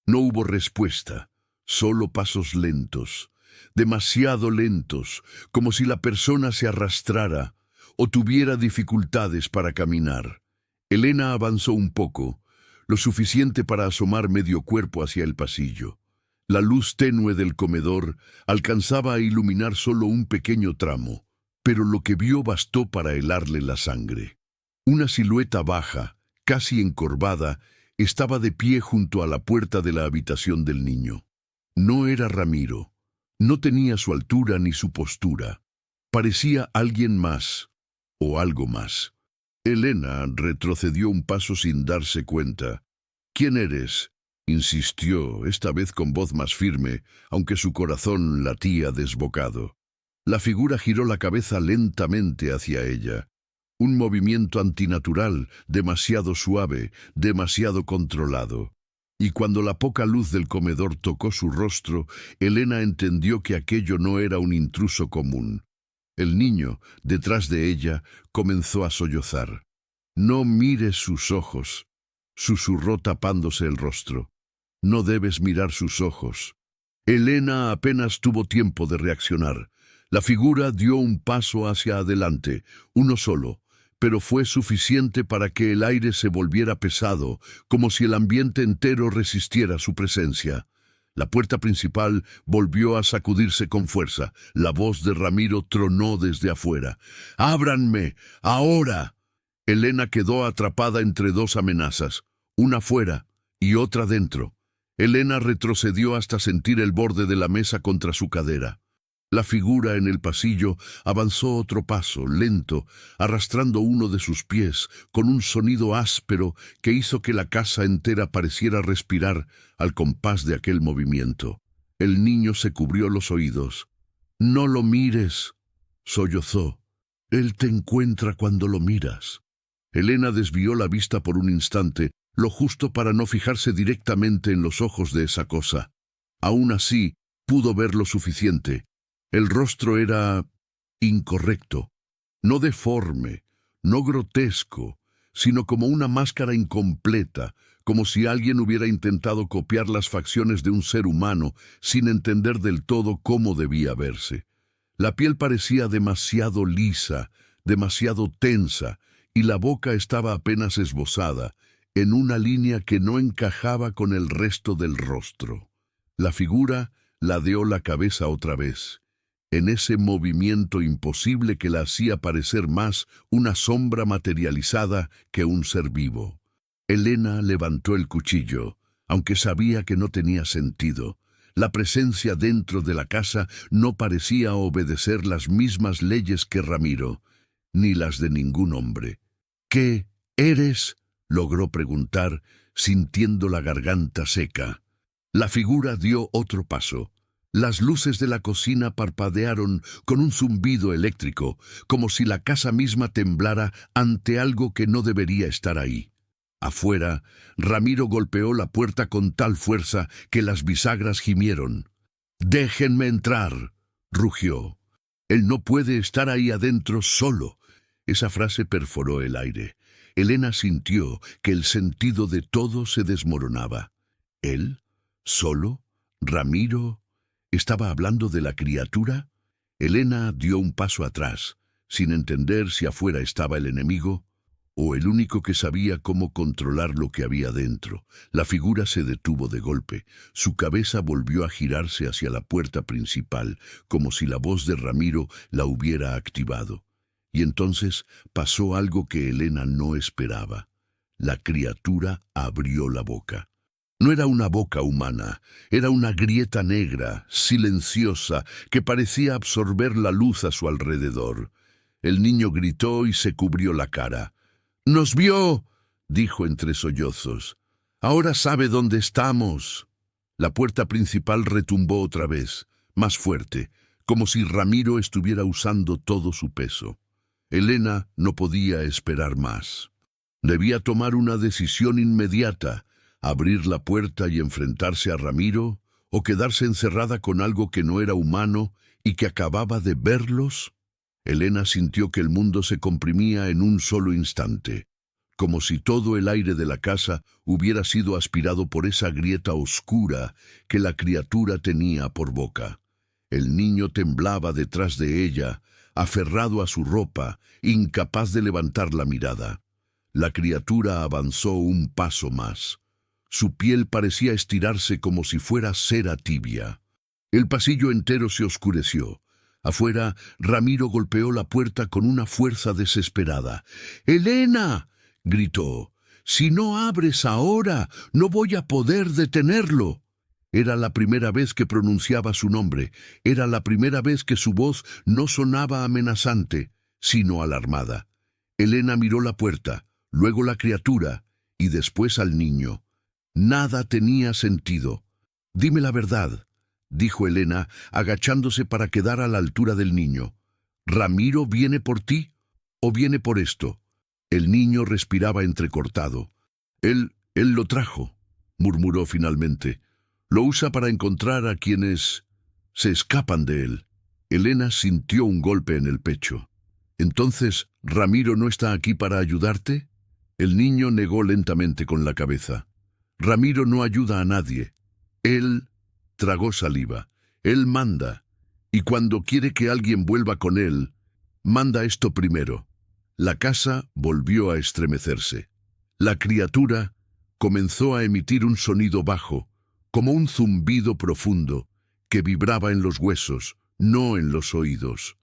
S1: No hubo respuesta. Solo pasos lentos, demasiado lentos, como si la persona se arrastrara o tuviera dificultades para caminar. Elena avanzó un poco, lo suficiente para asomar medio cuerpo hacia el pasillo. La luz tenue del comedor alcanzaba a iluminar solo un pequeño tramo, pero lo que vio bastó para helarle la sangre. Una silueta baja, casi encorvada, estaba de pie junto a la puerta de la habitación del niño. No era Ramiro. No tenía su altura ni su postura. Parecía alguien más, o algo más. Elena retrocedió un paso sin darse cuenta. «¿Quién eres?», insistió, esta vez con voz más firme, aunque su corazón latía desbocado. La figura giró la cabeza lentamente hacia ella. Un movimiento antinatural, demasiado suave, demasiado controlado. Y cuando la poca luz del comedor tocó su rostro, Elena entendió que aquello no era un intruso común. El niño, detrás de ella, comenzó a sollozar. «No mires sus ojos», susurró tapándose el rostro. «No debes mirar sus ojos». Elena apenas tuvo tiempo de reaccionar. La figura dio un paso hacia adelante, uno solo, pero fue suficiente para que el aire se volviera pesado, como si el ambiente entero resistiera su presencia. La puerta principal volvió a sacudirse con fuerza. La voz de Ramiro tronó desde afuera. «¡Ábranme! ¡Ahora!». Elena quedó atrapada entre dos amenazas, una fuera y otra dentro. Elena retrocedió hasta sentir el borde de la mesa contra su cadera. La figura en el pasillo avanzó otro paso, lento, arrastrando uno de sus pies, con un sonido áspero que hizo que la casa entera pareciera respirar al compás de aquel movimiento. El niño se cubrió los oídos. «No lo mires», sollozó. «Él te encuentra cuando lo miras». Elena desvió la vista por un instante, lo justo para no fijarse directamente en los ojos de esa cosa. Aún así, pudo ver lo suficiente. El rostro era incorrecto, no deforme, no grotesco, sino como una máscara incompleta, como si alguien hubiera intentado copiar las facciones de un ser humano sin entender del todo cómo debía verse. La piel parecía demasiado lisa, demasiado tensa, y la boca estaba apenas esbozada, en una línea que no encajaba con el resto del rostro. La figura ladeó la cabeza otra vez, en ese movimiento imposible que la hacía parecer más una sombra materializada que un ser vivo. Elena levantó el cuchillo, aunque sabía que no tenía sentido. La presencia dentro de la casa no parecía obedecer las mismas leyes que Ramiro, ni las de ningún hombre. «¿Qué eres?», logró preguntar, sintiendo la garganta seca. La figura dio otro paso. Las luces de la cocina parpadearon con un zumbido eléctrico, como si la casa misma temblara ante algo que no debería estar ahí. Afuera, Ramiro golpeó la puerta con tal fuerza que las bisagras gimieron. «¡Déjenme entrar!», rugió. «Él no puede estar ahí adentro solo». Esa frase perforó el aire. Elena sintió que el sentido de todo se desmoronaba. ¿Él? ¿Solo? ¿Ramiro? ¿Estaba hablando de la criatura? Elena dio un paso atrás, sin entender si afuera estaba el enemigo o el único que sabía cómo controlar lo que había dentro. La figura se detuvo de golpe. Su cabeza volvió a girarse hacia la puerta principal, como si la voz de Ramiro la hubiera activado. Y entonces pasó algo que Elena no esperaba. La criatura abrió la boca. No era una boca humana, era una grieta negra, silenciosa, que parecía absorber la luz a su alrededor. El niño gritó y se cubrió la cara. «¡Nos vio!», dijo entre sollozos. «Ahora sabe dónde estamos». La puerta principal retumbó otra vez, más fuerte, como si Ramiro estuviera usando todo su peso. Elena no podía esperar más. Debía tomar una decisión inmediata: abrir la puerta y enfrentarse a Ramiro, o quedarse encerrada con algo que no era humano y que acababa de verlos. Elena sintió que el mundo se comprimía en un solo instante, como si todo el aire de la casa hubiera sido aspirado por esa grieta oscura que la criatura tenía por boca. El niño temblaba detrás de ella, aferrado a su ropa, incapaz de levantar la mirada. La criatura avanzó un paso más. Su piel parecía estirarse como si fuera cera tibia. El pasillo entero se oscureció. Afuera, Ramiro golpeó la puerta con una fuerza desesperada. «¡Elena!», gritó. «Si no abres ahora, no voy a poder detenerlo». Era la primera vez que pronunciaba su nombre. Era la primera vez que su voz no sonaba amenazante, sino alarmada. Elena miró la puerta, luego la criatura y después al niño. Nada tenía sentido. «Dime la verdad», dijo Elena, agachándose para quedar a la altura del niño. «¿Ramiro viene por ti o viene por esto?». El niño respiraba entrecortado. Él lo trajo», murmuró finalmente. «Lo usa para encontrar a quienes se escapan de él». Elena sintió un golpe en el pecho. «¿Entonces, Ramiro no está aquí para ayudarte?». El niño negó lentamente con la cabeza. «Ramiro no ayuda a nadie. Él…» tragó saliva. «Él manda. Y cuando quiere que alguien vuelva con él, manda esto primero». La casa volvió a estremecerse. La criatura comenzó a emitir un sonido bajo, como un zumbido profundo, que vibraba en los huesos, no en los oídos.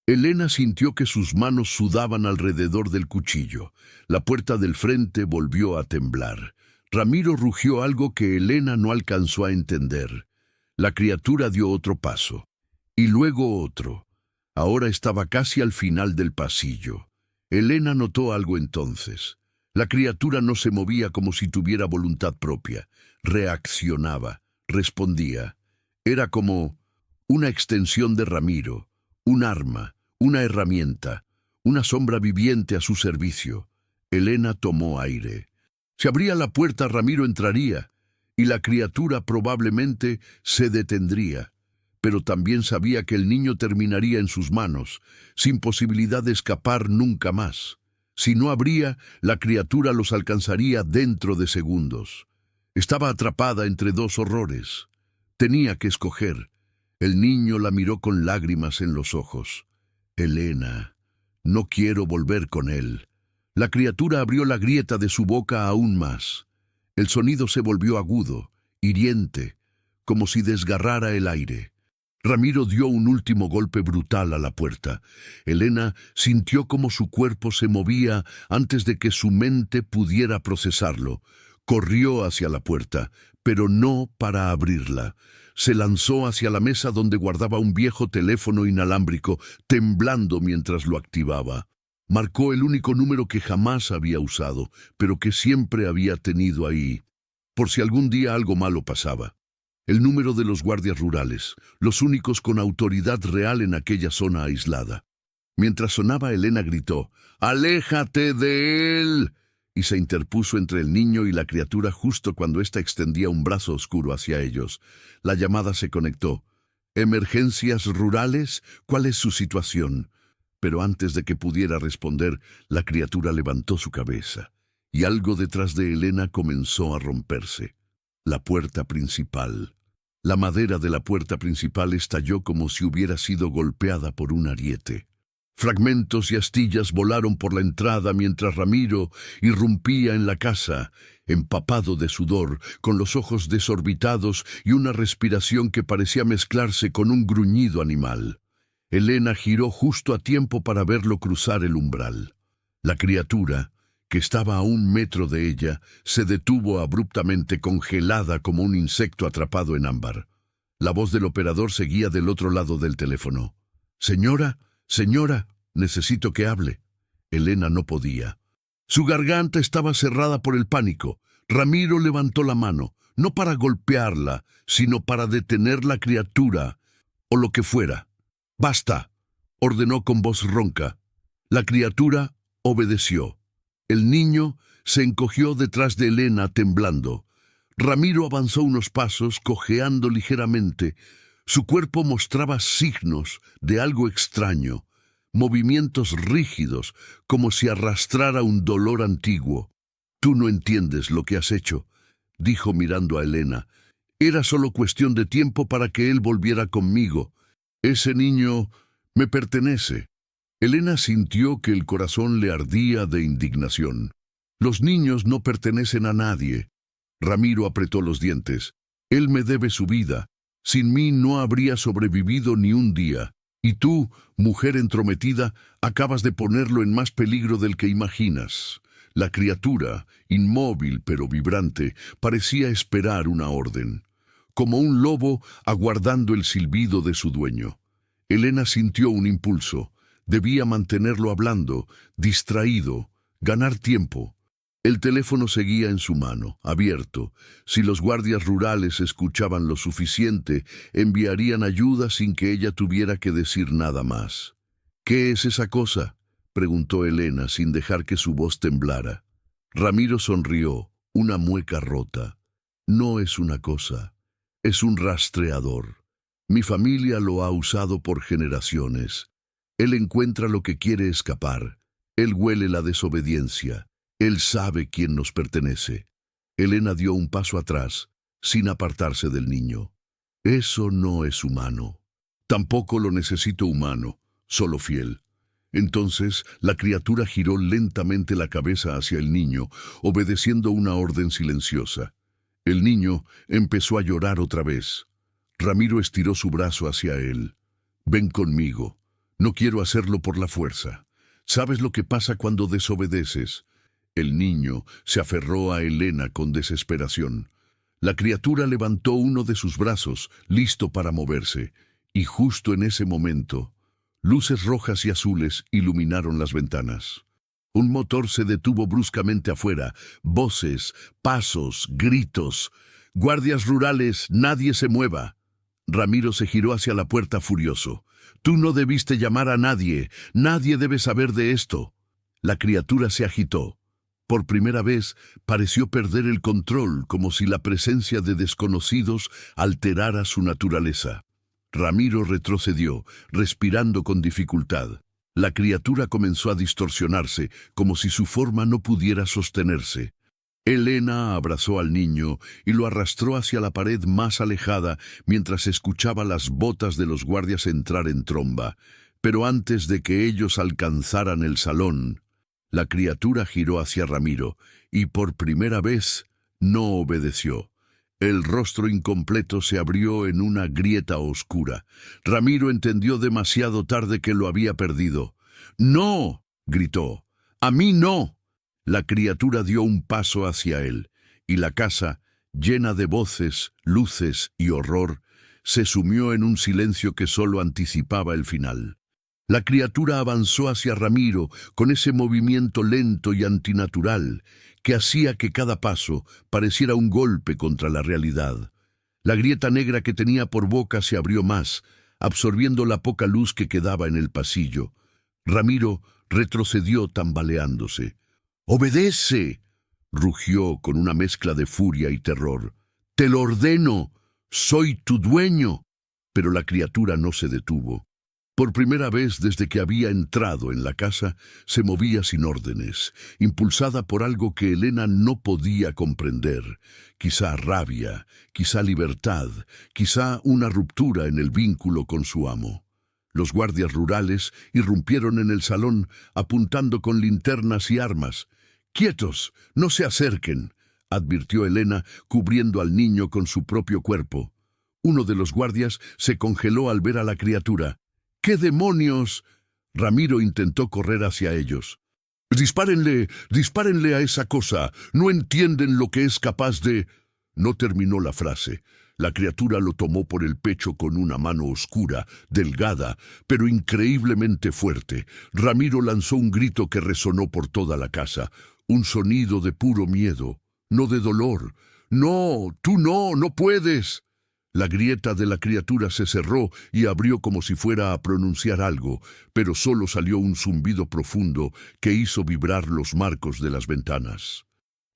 S1: Elena sintió que sus manos sudaban alrededor del cuchillo. La puerta del frente volvió a temblar. Ramiro rugió algo que Elena no alcanzó a entender. La criatura dio otro paso, y luego otro. Ahora estaba casi al final del pasillo. Elena notó algo entonces. La criatura no se movía como si tuviera voluntad propia. Reaccionaba, respondía. Era como una extensión de Ramiro, un arma, una herramienta, una sombra viviente a su servicio. Elena tomó aire. Si abría la puerta, Ramiro entraría, y la criatura probablemente se detendría. Pero también sabía que el niño terminaría en sus manos, sin posibilidad de escapar nunca más. Si no abría, la criatura los alcanzaría dentro de segundos. Estaba atrapada entre dos horrores. Tenía que escoger. El niño la miró con lágrimas en los ojos. «Elena, no quiero volver con él». La criatura abrió la grieta de su boca aún más. El sonido se volvió agudo, hiriente, como si desgarrara el aire. Ramiro dio un último golpe brutal a la puerta. Elena sintió como su cuerpo se movía antes de que su mente pudiera procesarlo. Corrió hacia la puerta, pero no para abrirla. Se lanzó hacia la mesa donde guardaba un viejo teléfono inalámbrico, temblando mientras lo activaba. Marcó el único número que jamás había usado, pero que siempre había tenido ahí, por si algún día algo malo pasaba. El número de los guardias rurales, los únicos con autoridad real en aquella zona aislada. Mientras sonaba, Elena gritó: «¡Aléjate de él!», y se interpuso entre el niño y la criatura justo cuando ésta extendía un brazo oscuro hacia ellos. La llamada se conectó. «¿Emergencias rurales? ¿Cuál es su situación?». Pero antes de que pudiera responder, la criatura levantó su cabeza, y algo detrás de Elena comenzó a romperse. La puerta principal. La madera de la puerta principal estalló como si hubiera sido golpeada por un ariete. Fragmentos y astillas volaron por la entrada mientras Ramiro irrumpía en la casa, empapado de sudor, con los ojos desorbitados y una respiración que parecía mezclarse con un gruñido animal. Elena giró justo a tiempo para verlo cruzar el umbral. La criatura, que estaba a 1 metro de ella, se detuvo abruptamente, congelada como un insecto atrapado en ámbar. La voz del operador seguía del otro lado del teléfono. «Señora, señora, necesito que hable». Elena no podía. Su garganta estaba cerrada por el pánico. Ramiro levantó la mano, no para golpearla, sino para detener la criatura, o lo que fuera. «Basta», ordenó con voz ronca. La criatura obedeció. El niño se encogió detrás de Elena, temblando. Ramiro avanzó unos pasos, cojeando ligeramente. Su cuerpo mostraba signos de algo extraño, movimientos rígidos, como si arrastrara un dolor antiguo. «Tú no entiendes lo que has hecho», dijo mirando a Elena. «Era solo cuestión de tiempo para que él volviera conmigo. Ese niño me pertenece». Elena sintió que el corazón le ardía de indignación. «Los niños no pertenecen a nadie». Ramiro apretó los dientes. «Él me debe su vida. Sin mí no habría sobrevivido ni un día. Y tú, mujer entrometida, acabas de ponerlo en más peligro del que imaginas. La criatura, inmóvil pero vibrante, parecía esperar una orden, como un lobo aguardando el silbido de su dueño. Elena sintió un impulso. Debía mantenerlo hablando, distraído, ganar tiempo. El teléfono seguía en su mano, abierto. Si los guardias rurales escuchaban lo suficiente, enviarían ayuda sin que ella tuviera que decir nada más. «¿Qué es esa cosa?», preguntó Elena sin dejar que su voz temblara. Ramiro sonrió, una mueca rota. «No es una cosa, es un rastreador. Mi familia lo ha usado por generaciones. Él encuentra lo que quiere escapar. Él huele la desobediencia. Él sabe quién nos pertenece». Elena dio un paso atrás, sin apartarse del niño. «Eso no es humano. Tampoco lo necesito humano, solo fiel». Entonces la criatura giró lentamente la cabeza hacia el niño, obedeciendo una orden silenciosa. El niño empezó a llorar otra vez. Ramiro estiró su brazo hacia él. «Ven conmigo. No quiero hacerlo por la fuerza. ¿Sabes lo que pasa cuando desobedeces?». El niño se aferró a Elena con desesperación. La criatura levantó uno de sus brazos, listo para moverse, y justo en ese momento, luces rojas y azules iluminaron las ventanas. Un motor se detuvo bruscamente afuera, voces, pasos, gritos. «Guardias rurales, nadie se mueva». Ramiro se giró hacia la puerta furioso. «Tú no debiste llamar a nadie, nadie debe saber de esto». La criatura se agitó. Por primera vez pareció perder el control, como si la presencia de desconocidos alterara su naturaleza. Ramiro retrocedió, respirando con dificultad. La criatura comenzó a distorsionarse, como si su forma no pudiera sostenerse. Elena abrazó al niño y lo arrastró hacia la pared más alejada mientras escuchaba las botas de los guardias entrar en tromba. Pero antes de que ellos alcanzaran el salón, la criatura giró hacia Ramiro y por primera vez no obedeció. El rostro incompleto se abrió en una grieta oscura. Ramiro entendió demasiado tarde que lo había perdido. «¡No!», gritó. «¡A mí no!». La criatura dio un paso hacia él, y la casa, llena de voces, luces y horror, se sumió en un silencio que solo anticipaba el final. La criatura avanzó hacia Ramiro con ese movimiento lento y antinatural que hacía que cada paso pareciera un golpe contra la realidad. La grieta negra que tenía por boca se abrió más, absorbiendo la poca luz que quedaba en el pasillo. Ramiro retrocedió tambaleándose. «¡Obedece!», rugió con una mezcla de furia y terror. «Te lo ordeno, soy tu dueño». Pero la criatura no se detuvo. Por primera vez desde que había entrado en la casa, se movía sin órdenes, impulsada por algo que Elena no podía comprender. Quizá rabia, quizá libertad, quizá una ruptura en el vínculo con su amo. Los guardias rurales irrumpieron en el salón, apuntando con linternas y armas. «¡Quietos! ¡No se acerquen!», advirtió Elena, cubriendo al niño con su propio cuerpo. Uno de los guardias se congeló al ver a la criatura. «¿Qué demonios?». Ramiro intentó correr hacia ellos. «¡Dispárenle! ¡Dispárenle a esa cosa! ¡No entienden lo que es capaz de...». No terminó la frase. La criatura lo tomó por el pecho con una mano oscura, delgada, pero increíblemente fuerte. Ramiro lanzó un grito que resonó por toda la casa. Un sonido de puro miedo, no de dolor. «¡No! ¡Tú no! ¡No puedes!». La grieta de la criatura se cerró y abrió como si fuera a pronunciar algo, pero solo salió un zumbido profundo que hizo vibrar los marcos de las ventanas.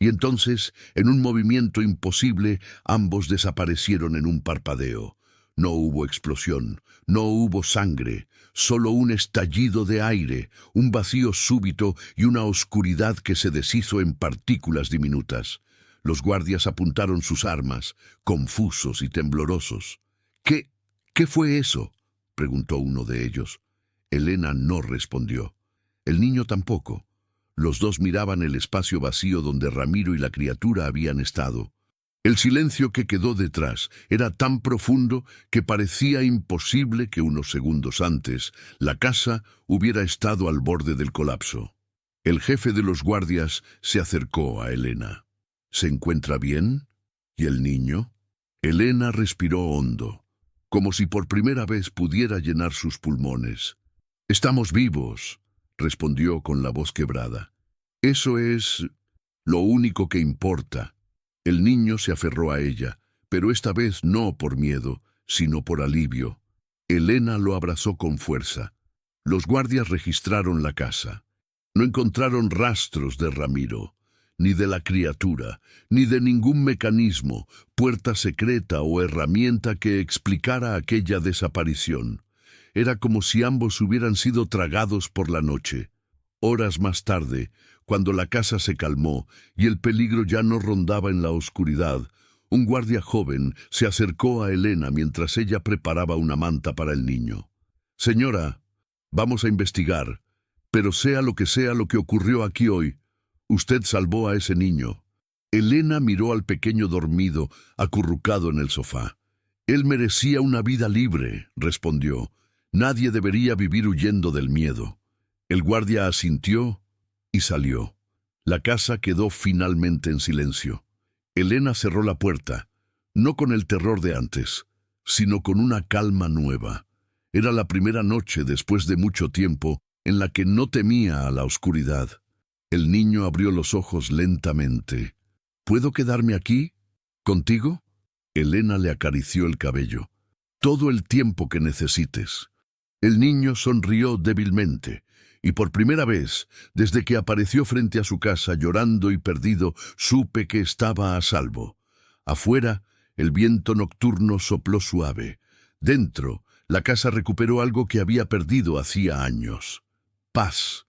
S1: Y entonces, en un movimiento imposible, ambos desaparecieron en un parpadeo. No hubo explosión, no hubo sangre, solo un estallido de aire, un vacío súbito y una oscuridad que se deshizo en partículas diminutas. Los guardias apuntaron sus armas, confusos y temblorosos. ¿Qué fue eso?», preguntó uno de ellos. Elena no respondió. El niño tampoco. Los dos miraban el espacio vacío donde Ramiro y la criatura habían estado. El silencio que quedó detrás era tan profundo que parecía imposible que unos segundos antes la casa hubiera estado al borde del colapso. El jefe de los guardias se acercó a Elena. ¿Se encuentra bien? ¿Y el niño? Elena respiró hondo, como si por primera vez pudiera llenar sus pulmones. «Estamos vivos», respondió con la voz quebrada. «Eso es lo único que importa». El niño se aferró a ella, pero esta vez no por miedo, sino por alivio. Elena lo abrazó con fuerza. Los guardias registraron la casa. No encontraron rastros de Ramiro, ni de la criatura, ni de ningún mecanismo, puerta secreta o herramienta que explicara aquella desaparición. Era como si ambos hubieran sido tragados por la noche. Horas más tarde, cuando la casa se calmó y el peligro ya no rondaba en la oscuridad, un guardia joven se acercó a Elena mientras ella preparaba una manta para el niño. «Señora, vamos a investigar, pero sea lo que ocurrió aquí hoy, usted salvó a ese niño». Elena miró al pequeño dormido, acurrucado en el sofá. «Él merecía una vida libre», respondió. «Nadie debería vivir huyendo del miedo». El guardia asintió y salió. La casa quedó finalmente en silencio. Elena cerró la puerta, no con el terror de antes, sino con una calma nueva. Era la primera noche después de mucho tiempo en la que no temía a la oscuridad. El niño abrió los ojos lentamente. «¿Puedo quedarme aquí? ¿Contigo?» Elena le acarició el cabello. «Todo el tiempo que necesites». El niño sonrió débilmente, y por primera vez, desde que apareció frente a su casa llorando y perdido, supe que estaba a salvo. Afuera, el viento nocturno sopló suave. Dentro, la casa recuperó algo que había perdido hacía años. Paz.